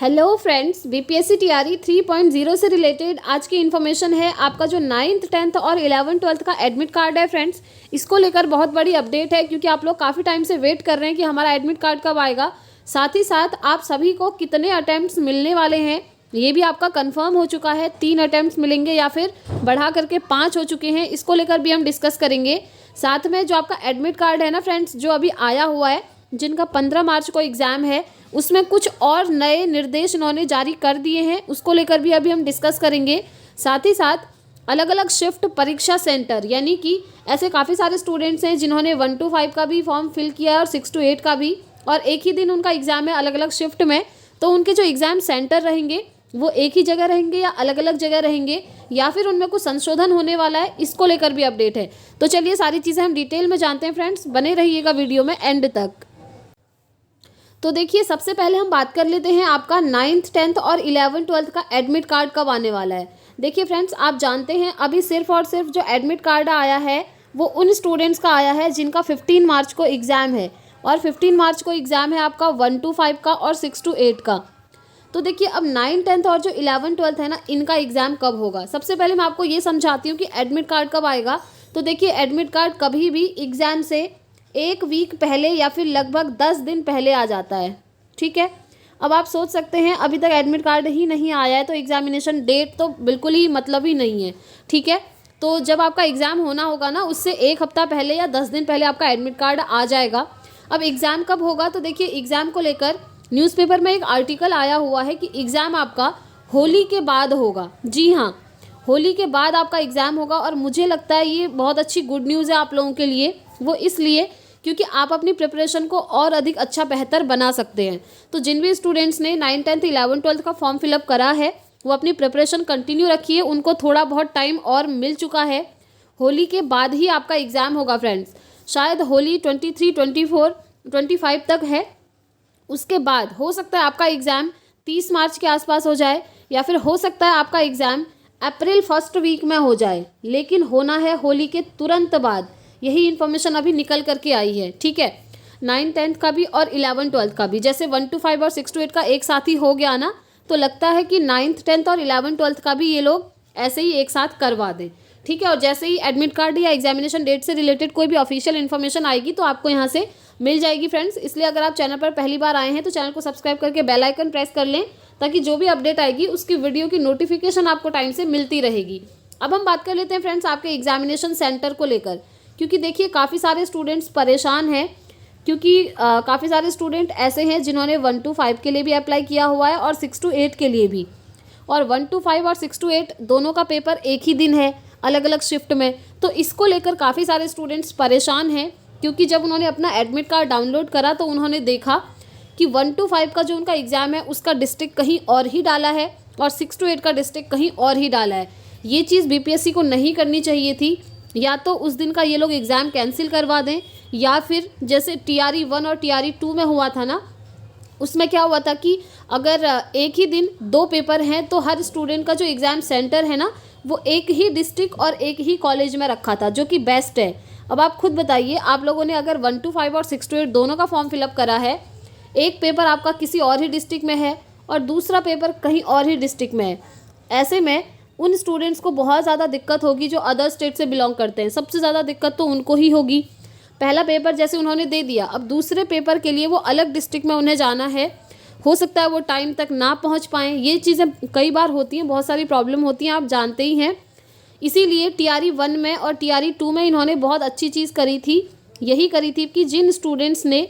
Hello friends, BPSC TRE 3.0 से related आज की इन्फॉर्मेशन है। आपका जो 9th 10th और 11th 12th का एडमिट कार्ड है फ्रेंड्स, इसको लेकर बहुत बड़ी अपडेट है क्योंकि आप लोग काफ़ी टाइम से वेट कर रहे हैं कि हमारा एडमिट कार्ड कब आएगा। साथ ही साथ आप सभी को कितने अटैम्प्ट्स मिलने वाले हैं ये भी आपका कंफर्म हो चुका है। 3 अटैम्प्ट्स मिलेंगे या फिर बढ़ा करके 5 हो चुके हैं, इसको लेकर भी हम डिस्कस करेंगे। साथ में जो आपका एडमिट कार्ड है ना फ्रेंड्स, जो अभी आया हुआ है, जिनका 15 मार्च को एग्ज़ाम है, उसमें कुछ और नए निर्देश इन्होंने जारी कर दिए हैं, उसको लेकर भी अभी हम डिस्कस करेंगे। साथ ही साथ अलग अलग शिफ्ट परीक्षा सेंटर, यानी कि ऐसे काफ़ी सारे स्टूडेंट्स हैं जिन्होंने 1 to 5 का भी फॉर्म फिल किया है और 6 to 8 का भी, और एक ही दिन उनका एग्ज़ाम है अलग अलग शिफ्ट में। तो उनके जो एग्ज़ाम सेंटर रहेंगे वो एक ही जगह रहेंगे या अलग अलग जगह रहेंगे, या फिर उनमें कुछ संशोधन होने वाला है, इसको लेकर भी अपडेट है। तो चलिए सारी चीज़ें हम डिटेल में जानते हैं फ्रेंड्स, बने रहिएगा वीडियो में एंड तक। तो देखिए, सबसे पहले हम बात कर लेते हैं आपका 9th 10th और 11th 12th का एडमिट कार्ड कब आने वाला है। देखिए फ्रेंड्स, आप जानते हैं अभी सिर्फ और सिर्फ जो एडमिट कार्ड आया है वो उन स्टूडेंट्स का आया है जिनका 15 मार्च को एग्ज़ाम है, और 15 मार्च को एग्ज़ाम है आपका 1 to 5 का और 6 to 8 का। तो देखिए, अब 9th 10th और जो 11th 12th है ना, इनका एग्ज़ाम कब होगा। सबसे पहले मैं आपको ये समझाती हूँ कि एडमिट कार्ड कब आएगा। तो देखिए, एडमिट कार्ड कभी भी एग्ज़ाम से 1 वीक पहले या फिर लगभग 10 दिन पहले आ जाता है, ठीक है। अब आप सोच सकते हैं अभी तक एडमिट कार्ड ही नहीं आया है तो एग्जामिनेशन डेट तो बिल्कुल ही मतलब ही नहीं है, ठीक है। तो जब आपका एग्ज़ाम होना होगा ना, उससे 1 हफ्ता पहले या 10 दिन पहले आपका एडमिट कार्ड आ जाएगा। अब एग्ज़ाम कब होगा, तो देखिए एग्ज़ाम को लेकर न्यूज़पेपर में एक आर्टिकल आया हुआ है कि एग्ज़ाम आपका होली के बाद होगा। जी हाँ, होली के बाद आपका एग्ज़ाम होगा, और मुझे लगता है ये बहुत अच्छी गुड न्यूज़ है आप लोगों के लिए। वो इसलिए क्योंकि आप अपनी प्रिपरेशन को और अधिक अच्छा बेहतर बना सकते हैं। तो जिन भी स्टूडेंट्स ने 9th 10th 11th 12th का फॉर्म फिलअप करा है वो अपनी प्रिपरेशन कंटिन्यू रखिए, उनको थोड़ा बहुत टाइम और मिल चुका है। होली के बाद ही आपका एग्ज़ाम होगा फ्रेंड्स, शायद होली 23, 24, 25 तक है। उसके बाद हो सकता है आपका एग्ज़ाम 30 मार्च के आसपास हो जाए, या फिर हो सकता है आपका एग्ज़ाम अप्रैल फर्स्ट वीक में हो जाए, लेकिन होना है होली के तुरंत बाद। यही इन्फॉर्मेशन अभी निकल करके आई है, ठीक है। 9th 10th का भी और 11th 12th का भी, जैसे 1 to 5 और 6 to 8 का एक साथ ही हो गया ना, तो लगता है कि 9th 10th और 11th 12th का भी ये लोग ऐसे ही एक साथ करवा दें, ठीक है। और जैसे ही एडमिट कार्ड या एग्जामिनेशन डेट से रिलेटेड कोई भी ऑफिशियल इन्फॉर्मेशन आएगी तो आपको यहाँ से मिल जाएगी फ्रेंड्स। इसलिए अगर आप चैनल पर पहली बार आए हैं तो चैनल को सब्सक्राइब करके बेल आइकन प्रेस कर लें, ताकि जो भी अपडेट आएगी उसकी वीडियो की नोटिफिकेशन आपको टाइम से मिलती रहेगी। अब हम बात कर लेते हैं फ्रेंड्स आपके एग्जामिनेशन सेंटर को लेकर, क्योंकि देखिए काफ़ी सारे स्टूडेंट्स परेशान हैं, क्योंकि काफ़ी सारे स्टूडेंट ऐसे हैं जिन्होंने 1 to 5 के लिए भी अप्लाई किया हुआ है और 6 to 8 के लिए भी, और 1 to 5 और 6 to 8 दोनों का पेपर एक ही दिन है अलग अलग शिफ्ट में। तो इसको लेकर काफ़ी सारे स्टूडेंट्स परेशान हैं, क्योंकि जब उन्होंने अपना एडमिट कार्ड डाउनलोड करा तो उन्होंने देखा कि 1 to 5 का जो उनका एग्ज़ाम है उसका डिस्ट्रिक्ट कहीं और ही डाला है, और 6 to 8 का डिस्ट्रिक्ट कहीं और ही डाला है। ये चीज़ बीपीएससी को नहीं करनी चाहिए थी। या तो उस दिन का ये लोग एग्ज़ाम कैंसिल करवा दें, या फिर जैसे TRE 1 और TRE 2 में हुआ था ना, उसमें क्या हुआ था कि अगर एक ही दिन 2 पेपर हैं तो हर स्टूडेंट का जो एग्ज़ाम सेंटर है ना वो एक ही डिस्ट्रिक्ट और एक ही कॉलेज में रखा था, जो कि बेस्ट है। अब आप खुद बताइए, आप लोगों ने अगर 1 to 5 और 6 to 8 दोनों का फॉर्म फिलअप करा है, एक पेपर आपका किसी और ही डिस्ट्रिक्ट में है और दूसरा पेपर कहीं और ही डिस्ट्रिक्ट में है, ऐसे में उन स्टूडेंट्स को बहुत ज़्यादा दिक्कत होगी जो अदर स्टेट से बिलोंग करते हैं। सबसे ज़्यादा दिक्कत तो उनको ही होगी। पहला पेपर जैसे उन्होंने दे दिया, अब दूसरे पेपर के लिए वो अलग डिस्ट्रिक्ट में उन्हें जाना है, हो सकता है वो टाइम तक ना पहुंच पाएँ। ये चीज़ें कई बार होती हैं, बहुत सारी प्रॉब्लम होती हैं, आप जानते ही हैं। इसीलिए TRE 1 में और TRE 2 में इन्होंने बहुत अच्छी चीज़ करी थी, यही करी थी कि जिन स्टूडेंट्स ने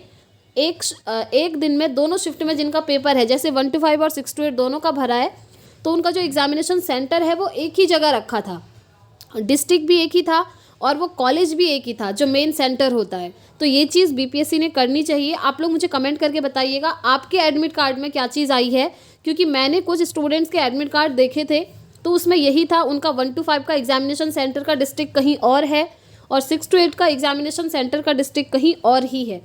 एक दिन में दोनों शिफ्ट में जिनका पेपर है, जैसे 1 to 5 और 6 to 8 दोनों का भरा है, तो उनका जो एग्जामिनेशन सेंटर है वो एक ही जगह रखा था, डिस्ट्रिक्ट भी एक ही था और वो कॉलेज भी एक ही था जो मेन सेंटर होता है। तो ये चीज़ बीपीएससी ने करनी चाहिए। आप लोग मुझे कमेंट करके बताइएगा आपके एडमिट कार्ड में क्या चीज़ आई है, क्योंकि मैंने कुछ स्टूडेंट्स के एडमिट कार्ड देखे थे तो उसमें यही था, उनका 1 to 5 का एग्जामिनेशन सेंटर का डिस्ट्रिक्ट कहीं और है और 6 to 8 का एग्जामिनेशन सेंटर का डिस्ट्रिक्ट कहीं और ही है।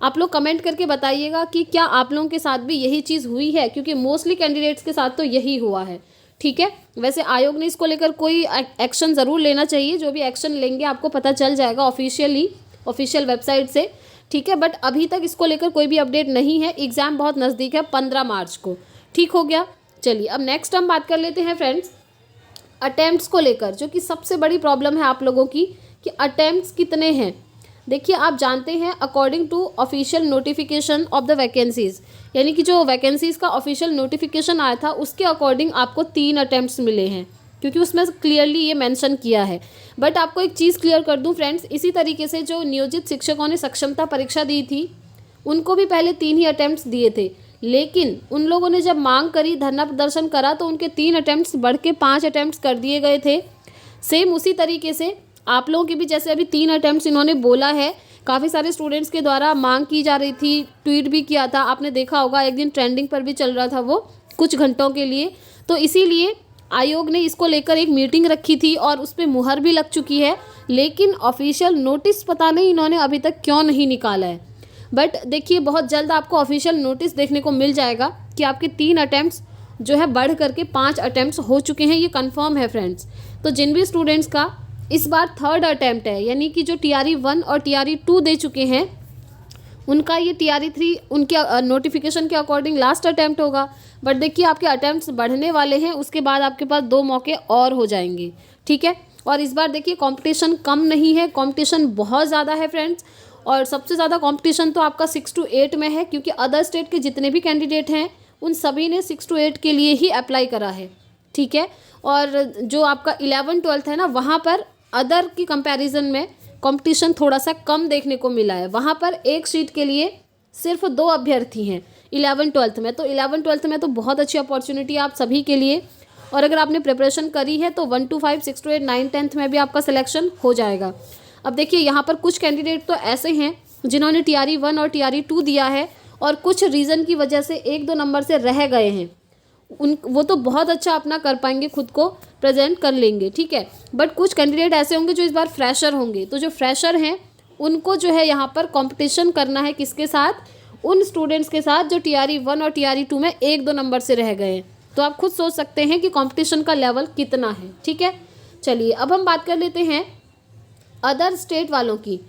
आप लोग कमेंट करके बताइएगा कि क्या आप लोगों के साथ भी यही चीज़ हुई है, क्योंकि मोस्टली कैंडिडेट्स के साथ तो यही हुआ है, ठीक है। वैसे आयोग ने इसको लेकर कोई एक्शन ज़रूर लेना चाहिए, जो भी एक्शन लेंगे आपको पता चल जाएगा ऑफिशियल वेबसाइट से, ठीक है। बट अभी तक इसको लेकर कोई भी अपडेट नहीं है। एग्ज़ाम बहुत नज़दीक है, 15 मार्च को, ठीक हो गया। चलिए अब नेक्स्ट हम बात कर लेते हैं फ्रेंड्स अटेम्प्ट्स को लेकर, जो कि सबसे बड़ी प्रॉब्लम है आप लोगों की कि अटेम्प्ट्स कितने हैं। देखिए आप जानते हैं according to official notification of the vacancies, यानी कि जो वैकेंसीज़ का ऑफिशियल नोटिफिकेशन आया था उसके अकॉर्डिंग आपको 3 अटेम्प्ट्स मिले हैं, क्योंकि उसमें क्लियरली ये मेंशन किया है। बट आपको एक चीज़ क्लियर कर दूं फ्रेंड्स, इसी तरीके से जो नियोजित शिक्षकों ने सक्षमता परीक्षा दी थी उनको भी पहले 3 ही अटेम्प्ट्स दिए थे, लेकिन उन लोगों ने जब मांग करी, धरना प्रदर्शन करा, तो उनके 3 अटेम्प्ट्स बढ़ के 5 अटेम्प्ट्स कर दिए गए थे। सेम उसी तरीके से आप लोगों की भी जैसे अभी 3 अटेम्प्ट्स इन्होंने बोला है, काफ़ी सारे स्टूडेंट्स के द्वारा मांग की जा रही थी, ट्वीट भी किया था, आपने देखा होगा, एक दिन ट्रेंडिंग पर भी चल रहा था वो कुछ घंटों के लिए। तो इसीलिए आयोग ने इसको लेकर एक मीटिंग रखी थी और उस पर मुहर भी लग चुकी है, लेकिन ऑफिशियल नोटिस पता नहीं इन्होंने अभी तक क्यों नहीं निकाला है। बट देखिए बहुत जल्द आपको ऑफिशियल नोटिस देखने को मिल जाएगा कि आपके 3 अटेम्प्ट्स जो है बढ़ करके 5 अटेम्प्ट्स हो चुके हैं, ये कंफर्म है फ्रेंड्स। तो जिन भी स्टूडेंट्स का इस बार 3rd अटेम्प्ट है, यानी कि जो TRE 1 और TRE 2 दे चुके हैं उनका ये TRE 3 उनके नोटिफिकेशन के अकॉर्डिंग लास्ट अटेम्प्ट होगा। बट देखिए आपके अटेम्प्ट्स बढ़ने वाले हैं, उसके बाद आपके पास 2 मौके और हो जाएंगे, ठीक है। और इस बार देखिए कंपटीशन कम नहीं है, कंपटीशन बहुत ज़्यादा है फ्रेंड्स। और सबसे ज़्यादा कंपटीशन तो आपका 6 to 8 में है, क्योंकि अदर स्टेट के जितने भी कैंडिडेट हैं उन सभी ने 6 to 8 के लिए ही अप्लाई करा है, ठीक है। और जो आपका 11-12 है ना, वहाँ पर अदर की कंपैरिजन में कंपटीशन थोड़ा सा कम देखने को मिला है। वहाँ पर एक सीट के लिए सिर्फ 2 अभ्यर्थी हैं 11-12 में। तो 11-12 में तो बहुत अच्छी अपॉर्चुनिटी है आप सभी के लिए। और अगर आपने प्रिपरेशन करी है तो 1 to 5, 6 to 8, 9, 10th में भी आपका सिलेक्शन हो जाएगा। अब देखिए यहाँ पर कुछ कैंडिडेट तो ऐसे हैं जिन्होंने TRE 1 और TRE 2 दिया है और कुछ रीज़न की वजह से 1-2 नंबर से रह गए हैं, वो तो बहुत अच्छा अपना कर पाएंगे, खुद को प्रेजेंट कर लेंगे, ठीक है। बट कुछ कैंडिडेट ऐसे होंगे जो इस बार फ्रेशर होंगे, तो जो फ्रेशर हैं उनको जो है यहाँ पर कंपटीशन करना है किसके साथ, उन स्टूडेंट्स के साथ जो TRE 1 और TRE 2 में 1-2 नंबर से रह गए हैं। तो आप खुद सोच सकते हैं कि कंपटीशन का लेवल कितना है, ठीक है। चलिए अब हम बात कर लेते हैं अदर स्टेट वालों की।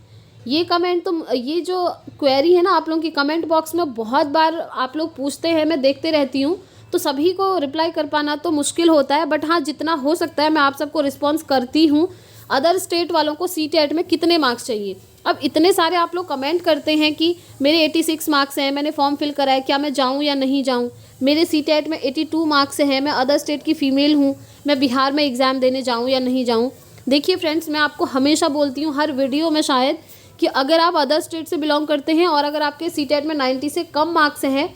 ये कमेंट तो ये जो क्वेरी है ना आप लोगों की कमेंट बॉक्स में बहुत बार आप लोग पूछते हैं, मैं देखते रहती हूँ, तो सभी को रिप्लाई कर पाना तो मुश्किल होता है, बट हाँ जितना हो सकता है मैं आप सबको रिस्पॉन्स करती हूँ। अदर स्टेट वालों को CTET में कितने मार्क्स चाहिए। अब इतने सारे आप लोग कमेंट करते हैं कि मेरे 86 मार्क्स हैं, मैंने फॉर्म फिल करा है, क्या मैं जाऊँ या नहीं जाऊँ, मेरे CTET में 82 मार्क्स हैं, मैं अदर स्टेट की फ़ीमेल हूँ, मैं बिहार में एग्ज़ाम देने जाऊँ या नहीं जाऊँ। देखिए फ्रेंड्स, मैं आपको हमेशा बोलती हूँ हर वीडियो में शायद, कि अगर आप अदर स्टेट से बिलोंग करते हैं और अगर आपके CTET में 90 से कम मार्क्स हैं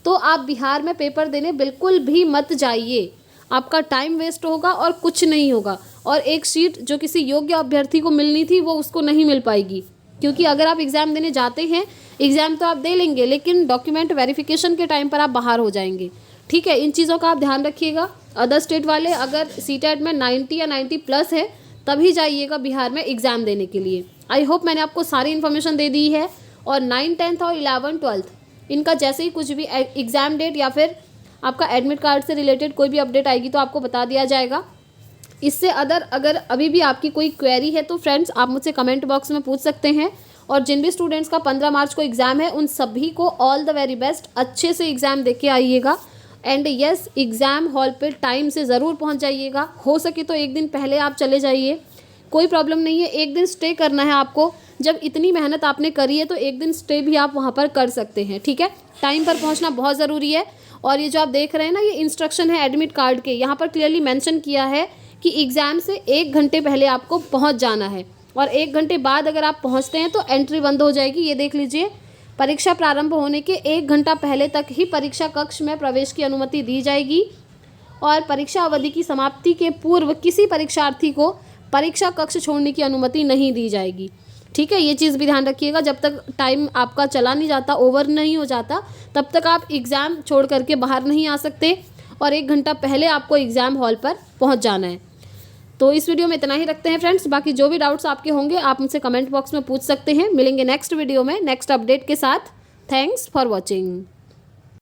तो आप बिहार में पेपर देने बिल्कुल भी मत जाइए। आपका टाइम वेस्ट होगा और कुछ नहीं होगा, और एक सीट जो किसी योग्य अभ्यर्थी को मिलनी थी वो उसको नहीं मिल पाएगी। क्योंकि अगर आप एग्ज़ाम देने जाते हैं, एग्ज़ाम तो आप दे लेंगे लेकिन डॉक्यूमेंट वेरिफिकेशन के टाइम पर आप बाहर हो जाएंगे, ठीक है। इन चीज़ों का आप ध्यान रखिएगा। अदर स्टेट वाले अगर CTET में 90 या 90+ है तभी जाइएगा बिहार में एग्ज़ाम देने के लिए। आई होप मैंने आपको सारी इन्फॉर्मेशन दे दी है। और 9, 10th और 11, 12th इनका जैसे ही कुछ भी एग्ज़ाम डेट या फिर आपका एडमिट कार्ड से रिलेटेड कोई भी अपडेट आएगी तो आपको बता दिया जाएगा। इससे अगर अभी भी आपकी कोई क्वेरी है तो फ्रेंड्स आप मुझसे कमेंट बॉक्स में पूछ सकते हैं। और जिन भी स्टूडेंट्स का 15 मार्च को एग्ज़ाम है उन सभी को ऑल द वेरी बेस्ट, अच्छे से एग्ज़ाम दे के आइएगा। एंड यस, एग्ज़ाम हॉल पे टाइम से ज़रूर पहुंच जाइएगा। हो सके तो एक दिन पहले आप चले जाइए, कोई प्रॉब्लम नहीं है। एक दिन स्टे करना है आपको, जब इतनी मेहनत आपने करी है तो एक दिन स्टे भी आप वहाँ पर कर सकते हैं, ठीक है। टाइम पर पहुँचना बहुत ज़रूरी है। और ये जो आप देख रहे हैं ना, ये इंस्ट्रक्शन है एडमिट कार्ड के, यहाँ पर क्लियरली मेंशन किया है कि एग्ज़ाम से 1 घंटे पहले आपको पहुँच जाना है। और 1 घंटे बाद अगर आप पहुँचते हैं तो एंट्री बंद हो जाएगी। ये देख लीजिए, परीक्षा प्रारंभ होने के 1 घंटा पहले तक ही परीक्षा कक्ष में प्रवेश की अनुमति दी जाएगी। और परीक्षा अवधि की समाप्ति के पूर्व किसी परीक्षार्थी को परीक्षा कक्ष छोड़ने की अनुमति नहीं दी जाएगी, ठीक है। ये चीज़ भी ध्यान रखिएगा, जब तक टाइम आपका चला नहीं जाता, ओवर नहीं हो जाता, तब तक आप एग्ज़ाम छोड़ करके बाहर नहीं आ सकते। और 1 घंटा पहले आपको एग्ज़ाम हॉल पर पहुंच जाना है। तो इस वीडियो में इतना ही रखते हैं फ्रेंड्स। बाकी जो भी डाउट्स आपके होंगे आप मुझसे कमेंट बॉक्स में पूछ सकते हैं। मिलेंगे नेक्स्ट वीडियो में नेक्स्ट अपडेट के साथ। Thanks for watching.